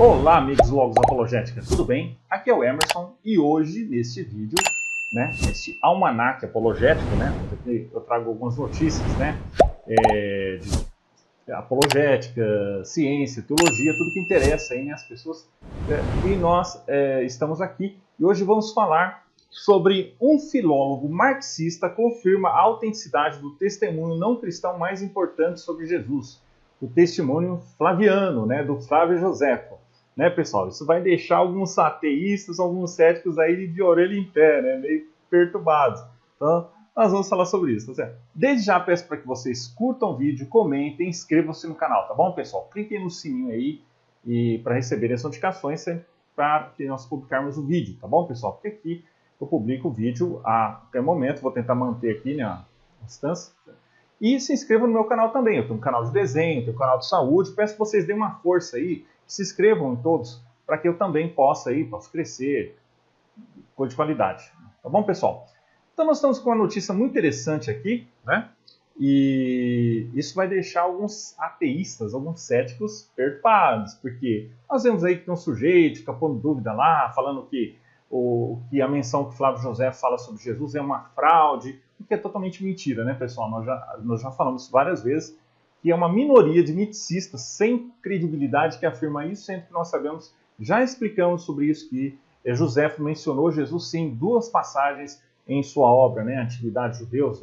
Olá, amigos Logos Apologética, tudo bem? Aqui é o Emerson e hoje, neste vídeo, neste almanaque apologético, eu trago algumas notícias, de apologética, ciência, teologia, tudo que interessa aí, as pessoas. E nós estamos aqui e hoje vamos falar sobre um filólogo marxista confirma a autenticidade do testemunho não cristão mais importante sobre Jesus, o testemunho flaviano, do Flávio Joséfo. Pessoal, isso vai deixar alguns ateístas, alguns céticos aí de orelha em pé, meio perturbados. Então, nós vamos falar sobre isso, tá certo? Desde já peço para que vocês curtam o vídeo, comentem, inscrevam-se no canal, tá bom, pessoal? Cliquem no sininho aí e para receberem as notificações para que nós publicarmos o vídeo, tá bom, pessoal? Porque aqui eu publico o vídeo a qualquer momento, vou tentar manter aqui a distância. E se inscrevam no meu canal também, eu tenho um canal de desenho, tenho um canal de saúde, peço que vocês deem uma força aí, se inscrevam em todos, para que eu também possa crescer com de qualidade. Tá bom, pessoal? Então nós estamos com uma notícia muito interessante aqui, E isso vai deixar alguns ateístas, alguns céticos perturbados, porque nós vemos aí que tem um sujeito que fica pondo dúvida lá, falando que a menção que Flávio José fala sobre Jesus é uma fraude, o que é totalmente mentira, pessoal? Nós já falamos várias vezes que é uma minoria de miticistas sem credibilidade que afirma isso, sendo que nós sabemos, já explicamos sobre isso, que Joséfo mencionou Jesus sim em duas passagens em sua obra, Antiguidade Judeus,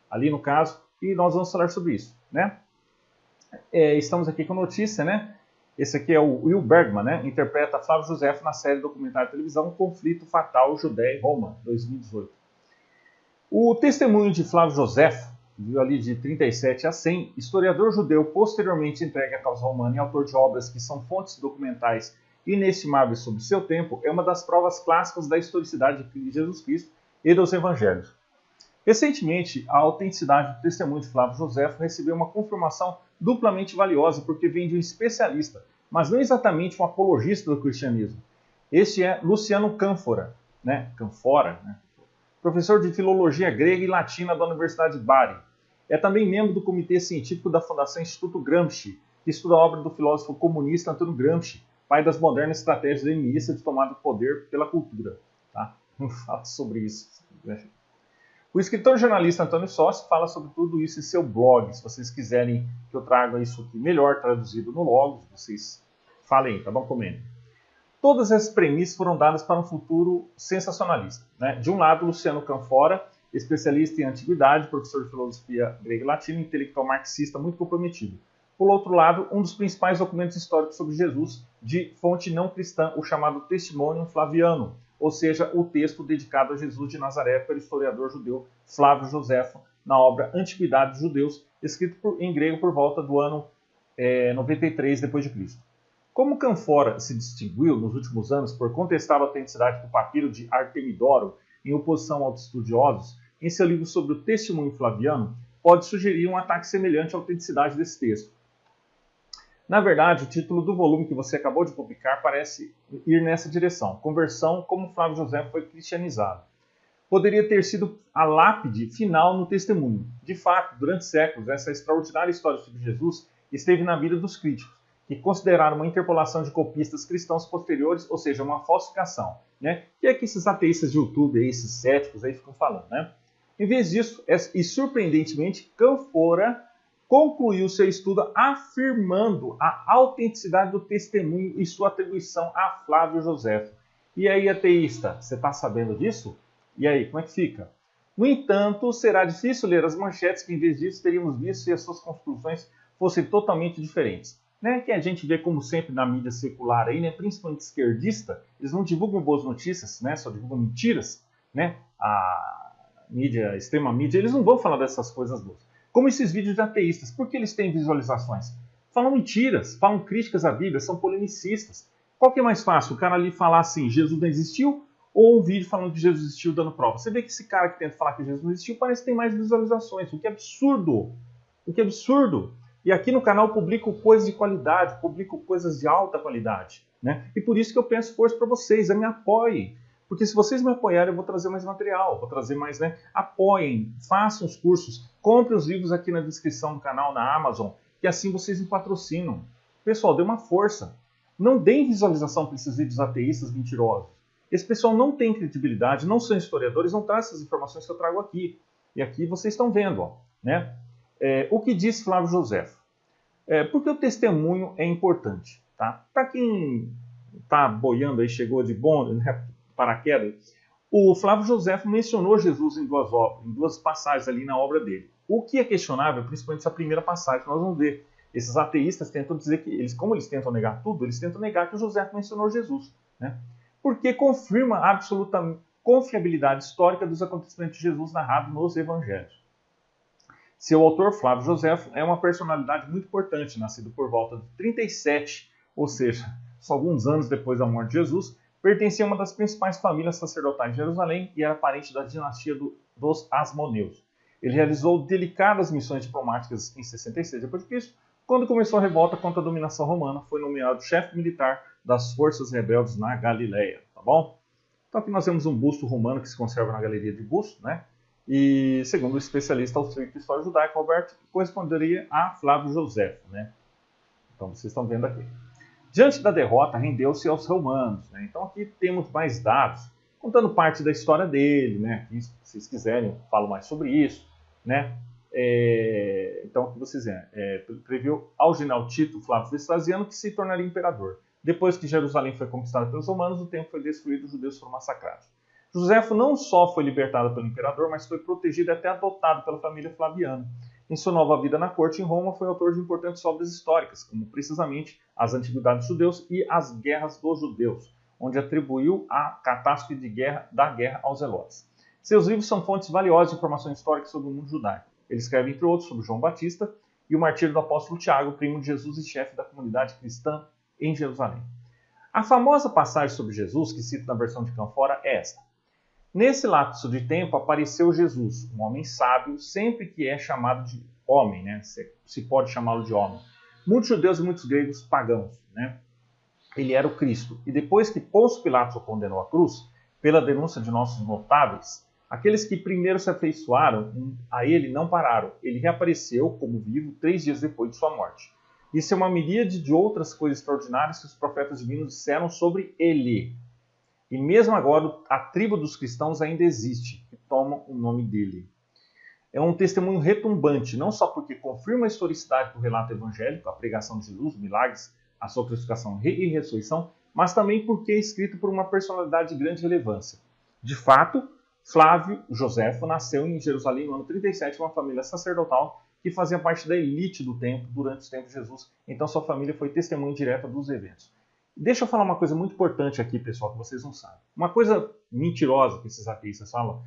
ali no caso, e nós vamos falar sobre isso, Estamos aqui com notícia, Esse aqui é o Will Bergman, interpreta Flávio Joséfo na série documentária de televisão Conflito Fatal Judéia e Roma, 2018. O testemunho de Flávio Joséfo, viu ali de 37 a 100, historiador judeu posteriormente entregue à causa romana e autor de obras que são fontes documentais inestimáveis sobre seu tempo, é uma das provas clássicas da historicidade de Jesus Cristo e dos evangelhos. Recentemente, a autenticidade do testemunho de Flávio Joséfo recebeu uma confirmação duplamente valiosa porque vem de um especialista, mas não exatamente um apologista do cristianismo. Este é Luciano Canfora, professor de filologia grega e latina da Universidade de Bari. É também membro do comitê científico da Fundação Instituto Gramsci, que estuda a obra do filósofo comunista Antônio Gramsci, pai das modernas estratégias leninistas de tomada de poder pela cultura. Vamos falar sobre isso. O escritor e jornalista Antônio Sossi fala sobre tudo isso em seu blog. Se vocês quiserem que eu traga isso aqui melhor traduzido no Logos, vocês falem aí, tá bom? Comentem. Todas essas premissas foram dadas para um futuro sensacionalista. De um lado, Luciano Canfora, especialista em antiguidade, professor de filosofia grega e latina, intelectual marxista muito comprometido. Por outro lado, um dos principais documentos históricos sobre Jesus, de fonte não cristã, o chamado Testemunho Flaviano, ou seja, o texto dedicado a Jesus de Nazaré pelo historiador judeu Flávio Joséfo, na obra Antiguidade dos Judeus, escrito em grego por volta do ano 93 d.C. Como Canfora se distinguiu nos últimos anos por contestar a autenticidade do papiro de Artemidoro em oposição aos estudiosos, em seu livro sobre o Testemunho Flaviano, pode sugerir um ataque semelhante à autenticidade desse texto. Na verdade, o título do volume que você acabou de publicar parece ir nessa direção, Conversão, como Flávio José foi cristianizado. Poderia ter sido a lápide final no testemunho. De fato, durante séculos, essa extraordinária história sobre Jesus esteve na vida dos críticos, que consideraram uma interpolação de copistas cristãos posteriores, ou seja, uma falsificação. Que é que esses ateístas de YouTube, esses céticos aí ficam falando. Em vez disso, e surpreendentemente, Canfora concluiu seu estudo afirmando a autenticidade do testemunho e sua atribuição a Flávio Joséfo. E aí, ateísta, você está sabendo disso? E aí, como é que fica? No entanto, será difícil ler as manchetes que, em vez disso, teríamos visto se as suas conclusões fossem totalmente diferentes. Que a gente vê, como sempre, na mídia secular, aí, principalmente esquerdista, eles não divulgam boas notícias, só divulgam mentiras. A mídia, extrema mídia, eles não vão falar dessas coisas boas. Como esses vídeos de ateístas, por que eles têm visualizações? Falam mentiras, falam críticas à Bíblia, são polemicistas. Qual que é mais fácil? O cara ali falar assim, Jesus não existiu, ou um vídeo falando que Jesus existiu dando prova? Você vê que esse cara que tenta falar que Jesus não existiu parece que tem mais visualizações, o que é absurdo. O que é absurdo. E aqui no canal eu publico coisas de qualidade, publico coisas de alta qualidade. E por isso que eu peço força para vocês, me apoiem. Porque se vocês me apoiarem, eu vou trazer mais material, vou trazer mais, Apoiem, façam os cursos, comprem os livros aqui na descrição do canal, na Amazon, que assim vocês me patrocinam. Pessoal, dê uma força. Não deem visualização para esses vídeos ateístas mentirosos. Esse pessoal não tem credibilidade, não são historiadores, não traz essas informações que eu trago aqui. E aqui vocês estão vendo, ó, né? O que diz Flávio Josefo? Porque o testemunho é importante, tá? Para quem está boiando aí, chegou de bom, né, paraquedas, o Flávio Josefo mencionou Jesus em duas passagens ali na obra dele. O que é questionável, principalmente essa primeira passagem que nós vamos ver. Esses ateístas tentam dizer que, como eles tentam negar tudo, eles tentam negar que o Josefo mencionou Jesus, né? Porque confirma a absoluta confiabilidade histórica dos acontecimentos de Jesus narrados nos evangelhos. Seu autor, Flávio Josefo, é uma personalidade muito importante, nascido por volta de 37, ou seja, só alguns anos depois da morte de Jesus, pertencia a uma das principais famílias sacerdotais de Jerusalém e era parente da dinastia dos Asmoneus. Ele realizou delicadas missões diplomáticas em 66 d.C., quando começou a revolta contra a dominação romana, foi nomeado chefe militar das forças rebeldes na Galileia, tá bom? Então aqui nós temos um busto romano que se conserva na galeria de busto, né? E segundo o especialista austríaco de história judaica, Roberto, corresponderia a Flávio Josefo, né? Então vocês estão vendo aqui. Diante da derrota, rendeu-se aos romanos, né? Então aqui temos mais dados, contando parte da história dele, né? Aqui, se vocês quiserem, eu falo mais sobre isso, né? Então aqui vocês veem, previu ao general Tito Flávio Vespasiano que se tornaria imperador. Depois que Jerusalém foi conquistada pelos romanos, o templo foi destruído e os judeus foram massacrados. Josefo não só foi libertado pelo imperador, mas foi protegido e até adotado pela família Flaviana. Em sua nova vida na corte em Roma, foi autor de importantes obras históricas, como precisamente as Antiguidades dos Judeus e as Guerras dos Judeus, onde atribuiu a catástrofe da guerra aos zelotes. Seus livros são fontes valiosas de informações históricas sobre o mundo judaico. Ele escreve, entre outros, sobre João Batista e o martírio do apóstolo Tiago, primo de Jesus e chefe da comunidade cristã em Jerusalém. A famosa passagem sobre Jesus, que cito na versão de Canfora, é esta. Nesse lapso de tempo apareceu Jesus, um homem sábio, sempre que é chamado de homem, né? Se pode chamá-lo de homem. Muitos judeus e muitos gregos pagãos, né? Ele era o Cristo. E depois que Pôncio Pilatos o condenou à cruz, pela denúncia de nossos notáveis, aqueles que primeiro se afeiçoaram a ele não pararam. Ele reapareceu como vivo 3 dias depois de sua morte. Isso é uma miríade de outras coisas extraordinárias que os profetas divinos disseram sobre ele. E mesmo agora, a tribo dos cristãos ainda existe, que toma o nome dele. É um testemunho retumbante, não só porque confirma a historicidade do relato evangélico, a pregação de Jesus, milagres, a sua crucificação e ressurreição, mas também porque é escrito por uma personalidade de grande relevância. De fato, Flávio Josefo nasceu em Jerusalém no ano 37, uma família sacerdotal que fazia parte da elite do templo durante os tempos de Jesus, então sua família foi testemunha direta dos eventos. Deixa eu falar uma coisa muito importante aqui, pessoal, que vocês não sabem. Uma coisa mentirosa que esses ateístas falam,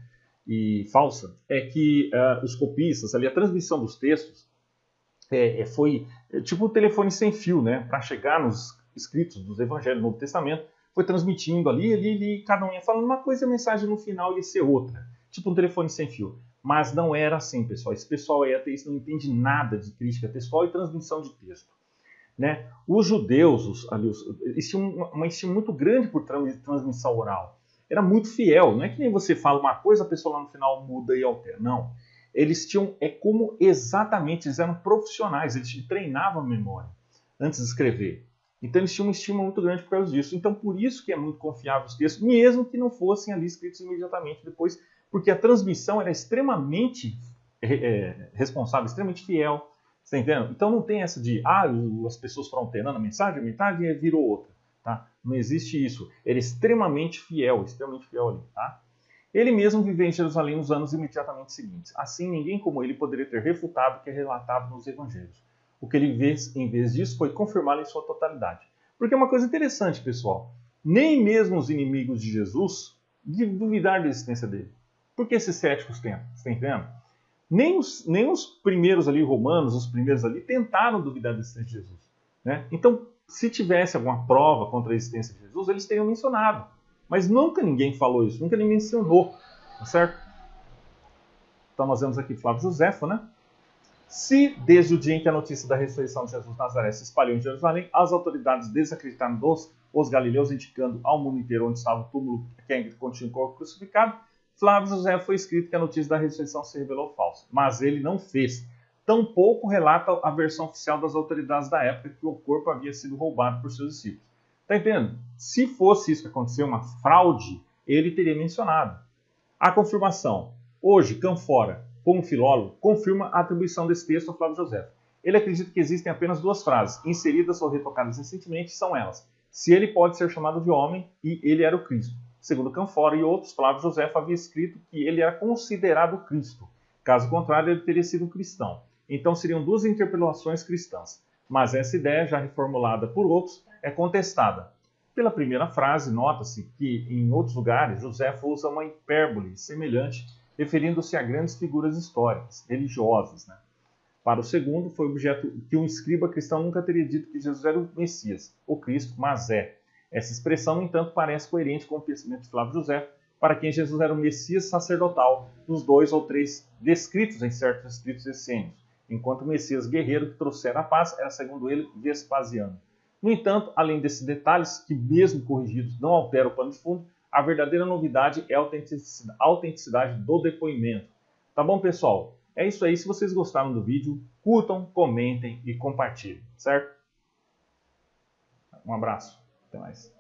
e falsa, é que os copistas, ali, a transmissão dos textos, foi tipo um telefone sem fio, né? Para chegar nos escritos dos evangelhos do Novo Testamento, foi transmitindo ali, cada um ia falando uma coisa e a mensagem no final ia ser outra. Tipo um telefone sem fio. Mas não era assim, pessoal. Esse pessoal aí ateísta não entende nada de crítica textual e transmissão de texto. Né? Os judeus, eles tinham uma estima muito grande por transmissão oral. Era muito fiel. Não é que nem você fala uma coisa, a pessoa lá no final muda e altera. Não. Eles tinham, como exatamente, eles eram profissionais, eles treinavam a memória antes de escrever. Então eles tinham uma estima muito grande por causa disso. Então por isso que é muito confiável os textos, mesmo que não fossem ali escritos imediatamente depois, porque a transmissão era extremamente responsável, extremamente fiel. Você está entendendo? Então não tem essa de, as pessoas foram alterando a mensagem virou outra. Tá? Não existe isso. Ele é extremamente fiel ali. Tá? Ele mesmo viveu em Jerusalém nos anos imediatamente seguintes. Assim, ninguém como ele poderia ter refutado o que é relatado nos evangelhos. O que ele fez, em vez disso, foi confirmá-lo em sua totalidade. Porque é uma coisa interessante, pessoal. Nem mesmo os inimigos de Jesus duvidaram da existência dele. Por que esses céticos tentam? Você está entendendo? Nem os primeiros ali, romanos, os primeiros ali, tentaram duvidar da existência de Jesus. Né? Então, se tivesse alguma prova contra a existência de Jesus, eles teriam mencionado. Mas nunca ninguém falou isso, nunca ninguém mencionou. Tá certo? Então nós vemos aqui Flávio Josefo, né? Se, desde o dia em que a notícia da ressurreição de Jesus de Nazaré se espalhou em Jerusalém, as autoridades desacreditaram os galileus, indicando ao mundo inteiro onde estava o túmulo que ainda continuou crucificado, Flávio José foi escrito que a notícia da ressurreição se revelou falsa, mas ele não fez. Tampouco relata a versão oficial das autoridades da época que o corpo havia sido roubado por seus discípulos. Tá entendendo? Se fosse isso que aconteceu, uma fraude, ele teria mencionado. A confirmação. Hoje, Canfora, como filólogo, confirma a atribuição desse texto a Flávio Josefo. Ele acredita que existem apenas duas frases, inseridas ou retocadas recentemente, são elas: se ele pode ser chamado de homem e ele era o Cristo. Segundo Canfora e outros, Flávio Josefo havia escrito que ele era considerado Cristo. Caso contrário, ele teria sido cristão. Então seriam duas interpelações cristãs. Mas essa ideia, já reformulada por outros, é contestada. Pela primeira frase, nota-se que, em outros lugares, Josefo usa uma hipérbole semelhante, referindo-se a grandes figuras históricas, religiosas. Para o segundo, foi objeto que um escriba cristão nunca teria dito que Jesus era o Messias, o Cristo, mas é. Essa expressão, no entanto, parece coerente com o pensamento de Flávio Josefo, para quem Jesus era o Messias sacerdotal dos 2 ou 3 descritos em certos escritos essênios, enquanto o Messias guerreiro que trouxera a paz era, segundo ele, Vespasiano. No entanto, além desses detalhes, que mesmo corrigidos não alteram o pano de fundo, a verdadeira novidade é a autenticidade do depoimento. Tá bom, pessoal? É isso aí. Se vocês gostaram do vídeo, curtam, comentem e compartilhem, certo? Um abraço. Até mais.